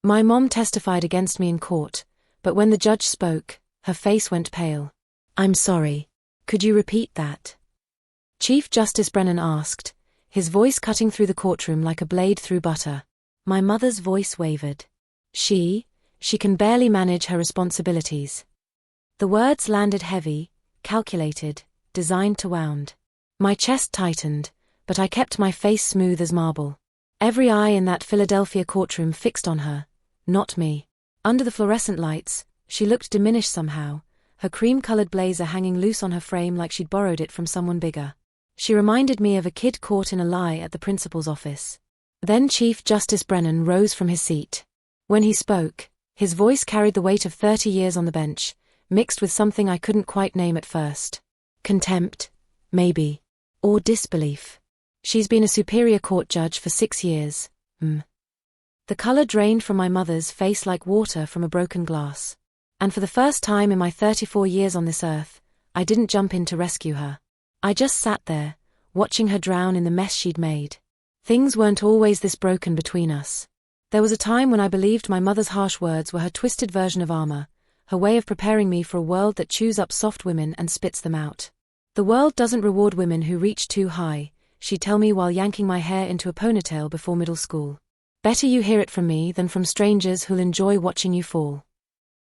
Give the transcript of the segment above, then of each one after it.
My mom testified against me in court, but when the judge spoke, her face went pale. "I'm sorry. Could you repeat that?" Chief Justice Brennan asked, his voice cutting through the courtroom like a blade through butter. My mother's voice wavered. She can barely manage her responsibilities. The words landed heavy, calculated, designed to wound. My chest tightened, but I kept my face smooth as marble. Every eye in that Philadelphia courtroom fixed on her, not me. Under the fluorescent lights, she looked diminished somehow, her cream-colored blazer hanging loose on her frame like she'd borrowed it from someone bigger. She reminded me of a kid caught in a lie at the principal's office. Then Chief Justice Brennan rose from his seat. When he spoke, his voice carried the weight of 30 years on the bench, mixed with something I couldn't quite name at first. Contempt, maybe. Or disbelief. She's been a Superior Court judge for 6 years. The color drained from my mother's face like water from a broken glass. And for the first time in my 34 years on this earth, I didn't jump in to rescue her. I just sat there, watching her drown in the mess she'd made. Things weren't always this broken between us. There was a time when I believed my mother's harsh words were her twisted version of armor, her way of preparing me for a world that chews up soft women and spits them out. The world doesn't reward women who reach too high, she'd tell me while yanking my hair into a ponytail before middle school. Better you hear it from me than from strangers who'll enjoy watching you fall.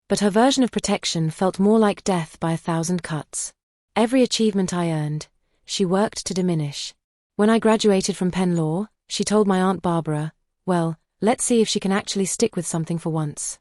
But her version of protection felt more like death by 1,000 cuts. Every achievement I earned, she worked to diminish. When I graduated from Penn Law, she told my Aunt Barbara, well, let's see if she can actually stick with something for once.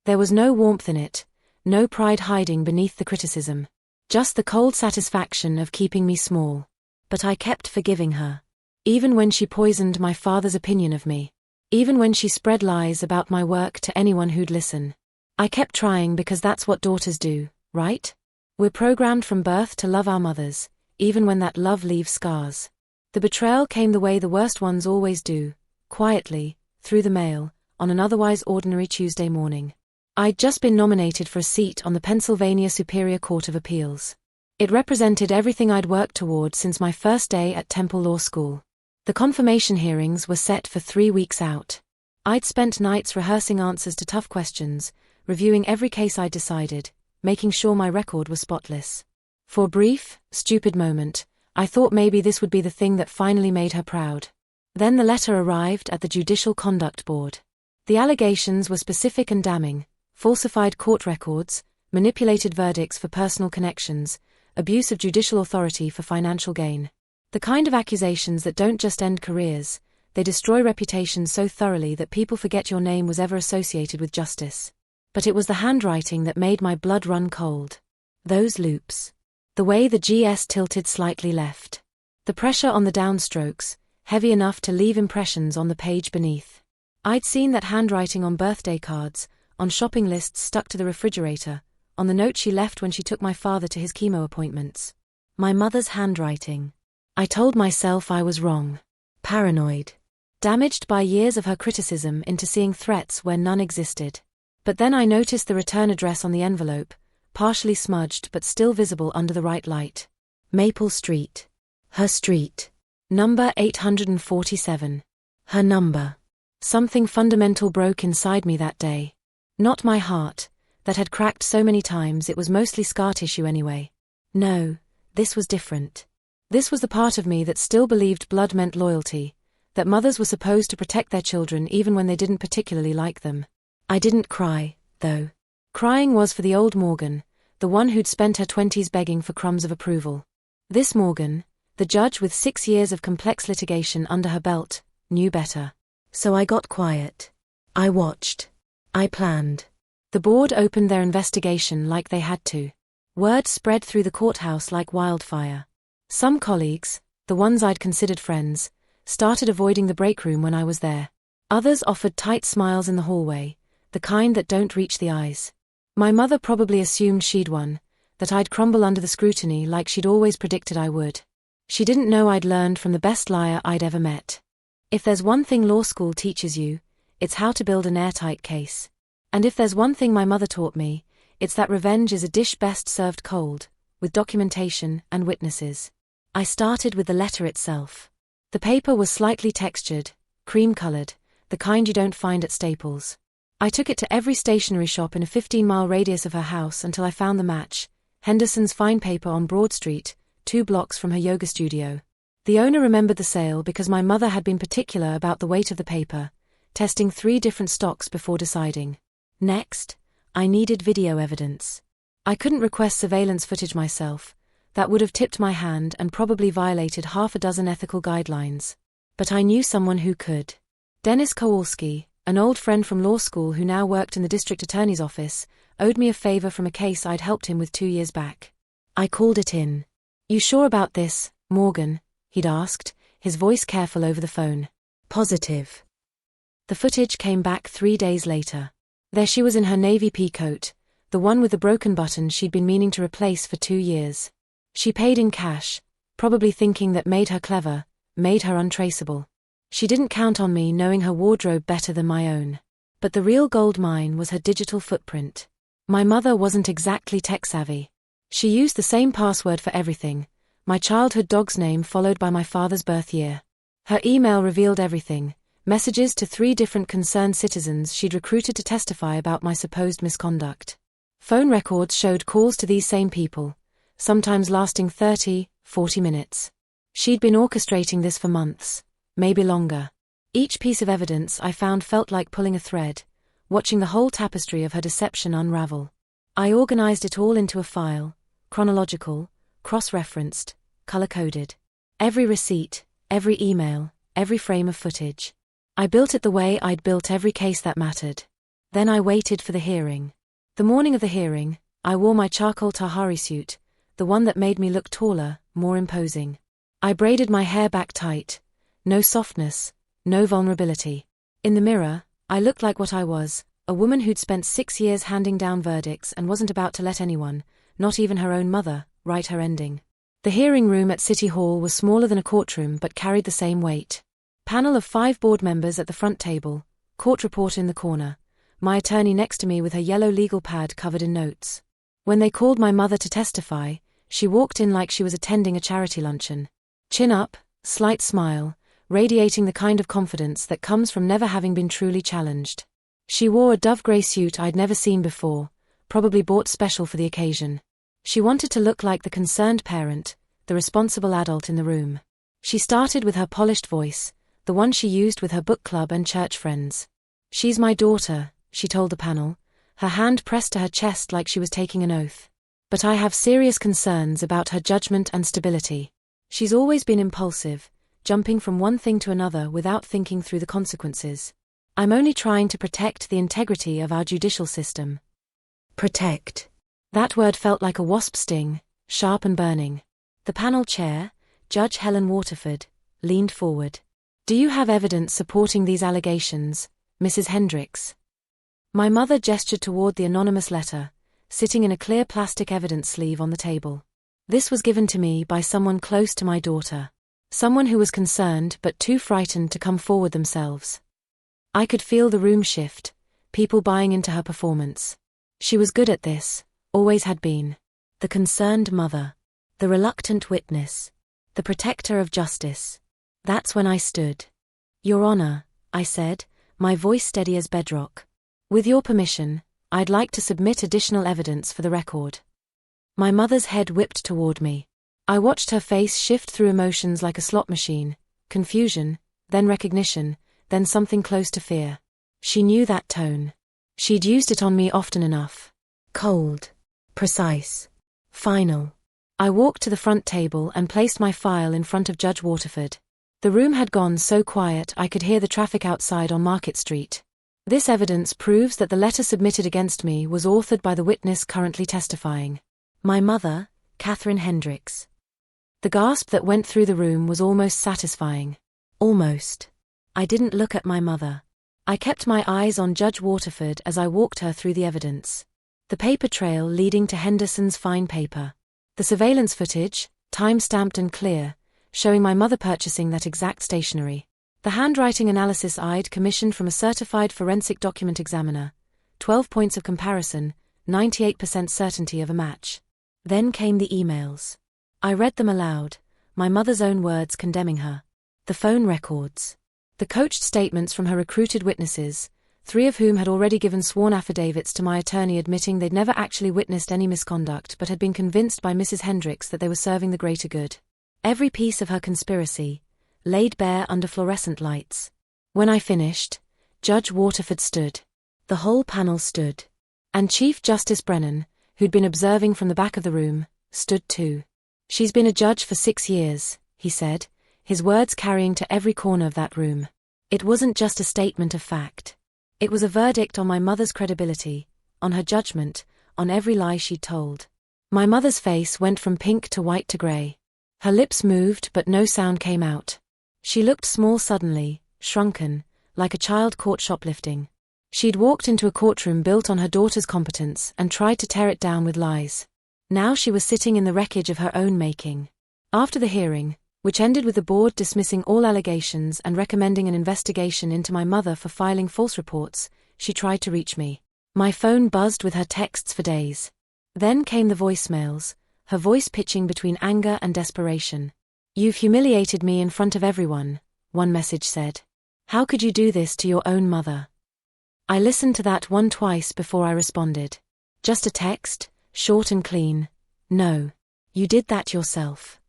There was no warmth in it, no pride hiding beneath the criticism. Just the cold satisfaction of keeping me small. But I kept forgiving her. Even when she poisoned my father's opinion of me. Even when she spread lies about my work to anyone who'd listen. I kept trying because that's what daughters do, right? We're programmed from birth to love our mothers, even when that love leaves scars. The betrayal came the way the worst ones always do, quietly, through the mail, on an otherwise ordinary Tuesday morning. I'd just been nominated for a seat on the Pennsylvania Superior Court of Appeals. It represented everything I'd worked toward since my first day at Temple Law School. The confirmation hearings were set for 3 weeks out. I'd spent nights rehearsing answers to tough questions, reviewing every case I'd decided, making sure my record was spotless. For a brief, stupid moment, I thought maybe this would be the thing that finally made her proud. Then the letter arrived at the Judicial Conduct Board. The allegations were specific and damning: falsified court records, manipulated verdicts for personal connections, abuse of judicial authority for financial gain. The kind of accusations that don't just end careers, they destroy reputations so thoroughly that people forget your name was ever associated with justice. But it was the handwriting that made my blood run cold. Those loops. The way the GS tilted slightly left. The pressure on the downstrokes, heavy enough to leave impressions on the page beneath. I'd seen that handwriting on birthday cards, on shopping lists stuck to the refrigerator, on the note she left when she took my father to his chemo appointments. My mother's handwriting. I told myself I was wrong. Paranoid. Damaged by years of her criticism into seeing threats where none existed. But then I noticed the return address on the envelope, partially smudged but still visible under the right light. Maple Street. Her street. Number 847. Her number. Something fundamental broke inside me that day. Not my heart, that had cracked so many times it was mostly scar tissue anyway. No, this was different. This was the part of me that still believed blood meant loyalty, that mothers were supposed to protect their children even when they didn't particularly like them. I didn't cry, though. Crying was for the old Morgan, the one who'd spent her 20s begging for crumbs of approval. This Morgan, the judge with 6 years of complex litigation under her belt, knew better. So I got quiet. I watched. I planned. The board opened their investigation like they had to. Word spread through the courthouse like wildfire. Some colleagues, the ones I'd considered friends, started avoiding the break room when I was there. Others offered tight smiles in the hallway, the kind that don't reach the eyes. My mother probably assumed she'd won, that I'd crumble under the scrutiny like she'd always predicted I would. She didn't know I'd learned from the best liar I'd ever met. If there's one thing law school teaches you, it's how to build an airtight case. And if there's one thing my mother taught me, it's that revenge is a dish best served cold, with documentation and witnesses. I started with the letter itself. The paper was slightly textured, cream-colored, the kind you don't find at Staples. I took it to every stationery shop in a 15-mile radius of her house until I found the match, Henderson's Fine Paper on Broad Street, 2 blocks from her yoga studio. The owner remembered the sale because my mother had been particular about the weight of the paper, testing 3 different stocks before deciding. Next, I needed video evidence. I couldn't request surveillance footage myself. That would have tipped my hand and probably violated half a dozen ethical guidelines. But I knew someone who could. Dennis Kowalski, an old friend from law school who now worked in the district attorney's office, owed me a favor from a case I'd helped him with 2 years back. I called it in. "You sure about this, Morgan?" he'd asked, his voice careful over the phone. "Positive." The footage came back 3 days later. There she was in her navy pea coat, the one with the broken button she'd been meaning to replace for 2 years. She paid in cash, probably thinking that made her clever, made her untraceable. She didn't count on me knowing her wardrobe better than my own. But the real gold mine was her digital footprint. My mother wasn't exactly tech-savvy. She used the same password for everything, my childhood dog's name followed by my father's birth year. Her email revealed everything, messages to 3 different concerned citizens she'd recruited to testify about my supposed misconduct. Phone records showed calls to these same people, sometimes lasting 30, 40 minutes. She'd been orchestrating this for months, maybe longer. Each piece of evidence I found felt like pulling a thread, watching the whole tapestry of her deception unravel. I organized it all into a file, chronological, cross-referenced, color-coded. Every receipt, every email, every frame of footage. I built it the way I'd built every case that mattered. Then I waited for the hearing. The morning of the hearing, I wore my charcoal Tahari suit, the one that made me look taller, more imposing. I braided my hair back tight, no softness, no vulnerability. In the mirror, I looked like what I was, a woman who'd spent 6 years handing down verdicts and wasn't about to let anyone, not even her own mother, write her ending. The hearing room at City Hall was smaller than a courtroom but carried the same weight. Panel of 5 board members at the front table, court reporter in the corner, my attorney next to me with her yellow legal pad covered in notes. When they called my mother to testify, she walked in like she was attending a charity luncheon. Chin up, slight smile, radiating the kind of confidence that comes from never having been truly challenged. She wore a dove grey suit I'd never seen before, probably bought special for the occasion. She wanted to look like the concerned parent, the responsible adult in the room. She started with her polished voice, the one she used with her book club and church friends. "She's my daughter," she told the panel, her hand pressed to her chest like she was taking an oath. "But I have serious concerns about her judgment and stability. She's always been impulsive, jumping from one thing to another without thinking through the consequences. I'm only trying to protect the integrity of our judicial system." Protect. That word felt like a wasp sting, sharp and burning. The panel chair, Judge Helen Waterford, leaned forward. "Do you have evidence supporting these allegations, Mrs. Hendricks?" My mother gestured toward the anonymous letter, sitting in a clear plastic evidence sleeve on the table. This was given to me by someone close to my daughter. Someone who was concerned but too frightened to come forward themselves. I could feel the room shift, people buying into her performance. She was good at this, always had been. The concerned mother. The reluctant witness. The protector of justice. That's when I stood. "Your Honor," I said, my voice steady as bedrock. "With your permission, I'd like to submit additional evidence for the record." My mother's head whipped toward me. I watched her face shift through emotions like a slot machine, confusion, then recognition, then something close to fear. She knew that tone. She'd used it on me often enough. Cold. Precise. Final. I walked to the front table and placed my file in front of Judge Waterford. The room had gone so quiet I could hear the traffic outside on Market Street. This evidence proves that the letter submitted against me was authored by the witness currently testifying. My mother, Catherine Hendricks. The gasp that went through the room was almost satisfying. Almost. I didn't look at my mother. I kept my eyes on Judge Waterford as I walked her through the evidence. The paper trail leading to Henderson's Fine Paper. The surveillance footage, time-stamped and clear, showing my mother purchasing that exact stationery. The handwriting analysis I'd commissioned from a certified forensic document examiner. 12 points of comparison, 98% certainty of a match. Then came the emails. I read them aloud, my mother's own words condemning her. The phone records. The coached statements from her recruited witnesses, 3 of whom had already given sworn affidavits to my attorney admitting they'd never actually witnessed any misconduct but had been convinced by Mrs. Hendricks that they were serving the greater good. Every piece of her conspiracy, laid bare under fluorescent lights. When I finished, Judge Waterford stood. The whole panel stood. And Chief Justice Brennan, who'd been observing from the back of the room, stood too. "She's been a judge for 6 years, he said, his words carrying to every corner of that room. It wasn't just a statement of fact. It was a verdict on my mother's credibility, on her judgment, on every lie she'd told. My mother's face went from pink to white to grey. Her lips moved but no sound came out. She looked small suddenly, shrunken, like a child caught shoplifting. She'd walked into a courtroom built on her daughter's competence and tried to tear it down with lies. Now she was sitting in the wreckage of her own making. After the hearing, which ended with the board dismissing all allegations and recommending an investigation into my mother for filing false reports, she tried to reach me. My phone buzzed with her texts for days. Then came the voicemails, her voice pitching between anger and desperation. "You've humiliated me in front of everyone," one message said. "How could you do this to your own mother?" I listened to that one twice before I responded. Just a text, short and clean. "No. You did that yourself."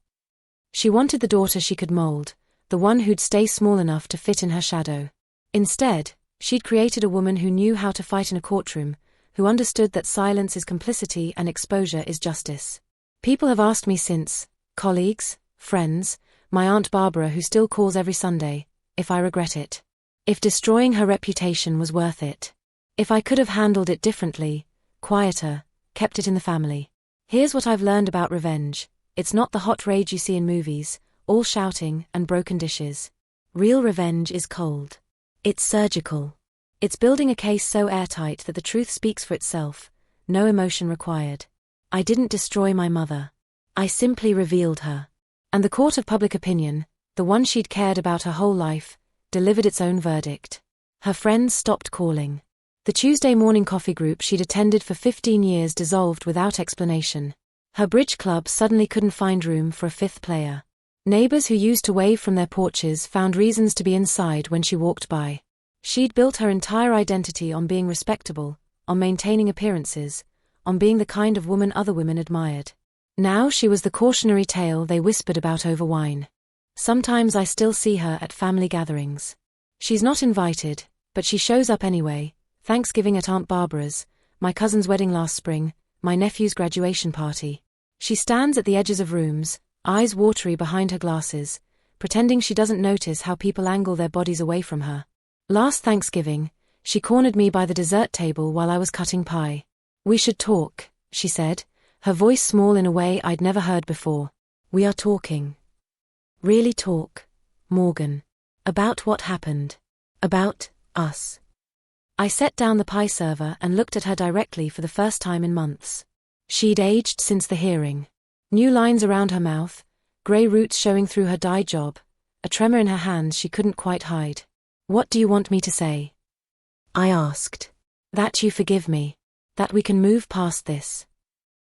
She wanted the daughter she could mold, the one who'd stay small enough to fit in her shadow. Instead, she'd created a woman who knew how to fight in a courtroom, who understood that silence is complicity and exposure is justice. People have asked me since, colleagues, friends, my Aunt Barbara who still calls every Sunday, if I regret it. If destroying her reputation was worth it. If I could have handled it differently, quieter, kept it in the family. Here's what I've learned about revenge. It's not the hot rage you see in movies, all shouting and broken dishes. Real revenge is cold. It's surgical. It's building a case so airtight that the truth speaks for itself, no emotion required. I didn't destroy my mother. I simply revealed her. And the court of public opinion, the one she'd cared about her whole life, delivered its own verdict. Her friends stopped calling. The Tuesday morning coffee group she'd attended for 15 years dissolved without explanation. Her bridge club suddenly couldn't find room for a 5th player. Neighbors who used to wave from their porches found reasons to be inside when she walked by. She'd built her entire identity on being respectable, on maintaining appearances, on being the kind of woman other women admired. Now she was the cautionary tale they whispered about over wine. Sometimes I still see her at family gatherings. She's not invited, but she shows up anyway. Thanksgiving at Aunt Barbara's, my cousin's wedding last spring, my nephew's graduation party. She stands at the edges of rooms, eyes watery behind her glasses, pretending she doesn't notice how people angle their bodies away from her. Last Thanksgiving, she cornered me by the dessert table while I was cutting pie. "We should talk," she said, her voice small in a way I'd never heard before. "We are talking. Really talk, Morgan. About what happened. About us." I set down the pie server and looked at her directly for the first time in months. She'd aged since the hearing. New lines around her mouth, grey roots showing through her dye job, a tremor in her hands she couldn't quite hide. "What do you want me to say?" I asked. "That you forgive me. That we can move past this."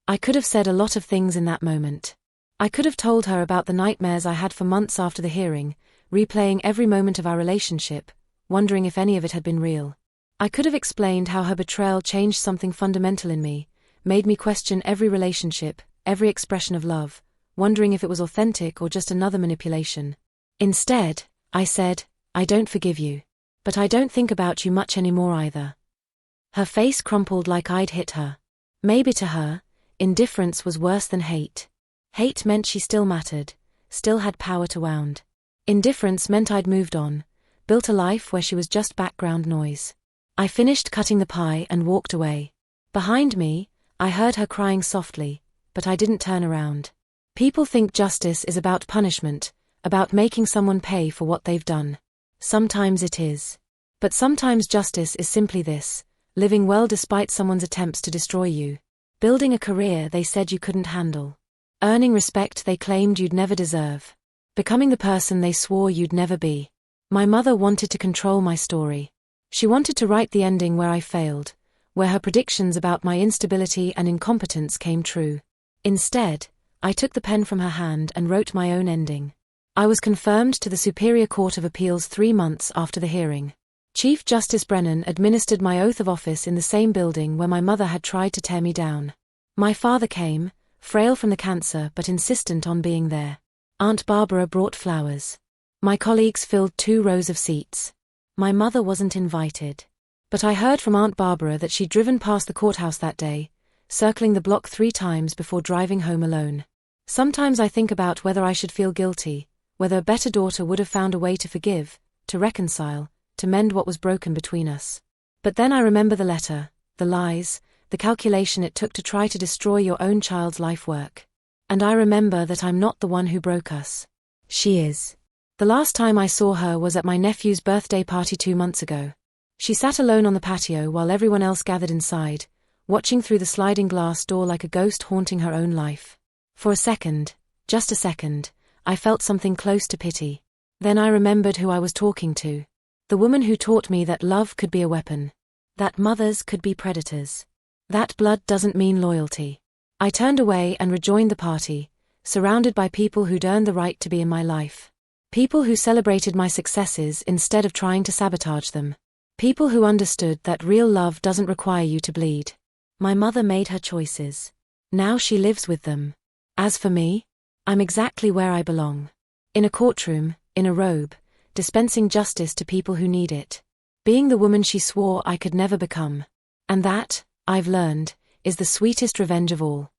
I could have said a lot of things in that moment. I could have told her about the nightmares I had for months after the hearing, replaying every moment of our relationship, wondering if any of it had been real. I could have explained how her betrayal changed something fundamental in me, made me question every relationship, every expression of love, wondering if it was authentic or just another manipulation. Instead, I said, "I don't forgive you. But I don't think about you much anymore either." Her face crumpled like I'd hit her. Maybe to her, indifference was worse than hate. Hate meant she still mattered, still had power to wound. Indifference meant I'd moved on, built a life where she was just background noise. I finished cutting the pie and walked away. Behind me, I heard her crying softly, but I didn't turn around. People think justice is about punishment, about making someone pay for what they've done. Sometimes it is. But sometimes justice is simply this: living well despite someone's attempts to destroy you. Building a career they said you couldn't handle. Earning respect they claimed you'd never deserve. Becoming the person they swore you'd never be. My mother wanted to control my story. She wanted to write the ending where I failed, where her predictions about my instability and incompetence came true. Instead, I took the pen from her hand and wrote my own ending. I was confirmed to the Superior Court of Appeals 3 months after the hearing. Chief Justice Brennan administered my oath of office in the same building where my mother had tried to tear me down. My father came, frail from the cancer but insistent on being there. Aunt Barbara brought flowers. My colleagues filled 2 rows of seats. My mother wasn't invited. But I heard from Aunt Barbara that she'd driven past the courthouse that day, circling the block 3 times before driving home alone. Sometimes I think about whether I should feel guilty, whether a better daughter would have found a way to forgive, to reconcile, to mend what was broken between us. But then I remember the letter, the lies, the calculation it took to try to destroy your own child's life work. And I remember that I'm not the one who broke us. She is. The last time I saw her was at my nephew's birthday party 2 months ago. She sat alone on the patio while everyone else gathered inside, watching through the sliding glass door like a ghost haunting her own life. For a second, just a second, I felt something close to pity. Then I remembered who I was talking to. The woman who taught me that love could be a weapon. That mothers could be predators. That blood doesn't mean loyalty. I turned away and rejoined the party, surrounded by people who'd earned the right to be in my life. People who celebrated my successes instead of trying to sabotage them. People who understood that real love doesn't require you to bleed. My mother made her choices. Now she lives with them. As for me, I'm exactly where I belong. In a courtroom, in a robe, dispensing justice to people who need it. Being the woman she swore I could never become. And that, I've learned, is the sweetest revenge of all.